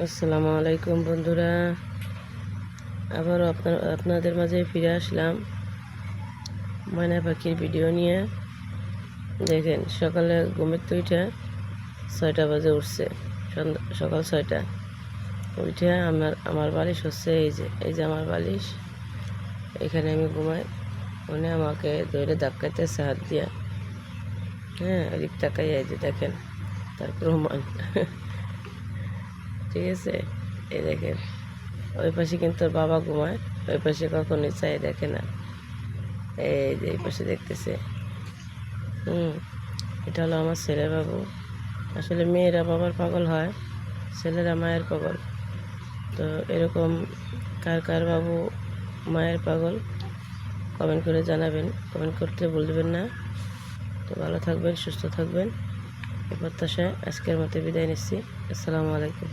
আসসালামু আলাইকুম বন্ধুরা, আবারও আপনাদের মাঝে ফিরে আসলাম ময়না পাখির ভিডিও নিয়ে। দেখেন, সকালে ঘুমের তো উঠে 6টা বাজে উঠছে, সকাল 6টা উঠে আমার বালিশ হচ্ছে এই যে আমার বালিশ, এখানে আমি ঘুমাই। উনি আমাকে ধরে ধাক্কাইতেছে হাত দিয়া। হ্যাঁ, ওদিক তাকাই, এই যে দেখেন তার প্রমাণ। ঠিক আছে, এই দেখেন ওই পাশে কিন্তু ওর বাবা ঘুমায়, ওই পাশে কখনোই চাই দেখে না। এই যে এই পাশে দেখতেছে। এটা হলো আমার ছেলে বাবু। আসলে মেয়েরা বাবার পাগল হয়, ছেলেরা মায়ের পাগল। তো এরকম কার কার বাবু মায়ের পাগল কমেন্ট করে জানাবেন, কমেন্ট করতে ভুলবেন না। তো ভালো থাকবেন, সুস্থ থাকবেন, এই প্রত্যাশায় আজকের মতো বিদায় নিচ্ছি। আসসালামু আলাইকুম।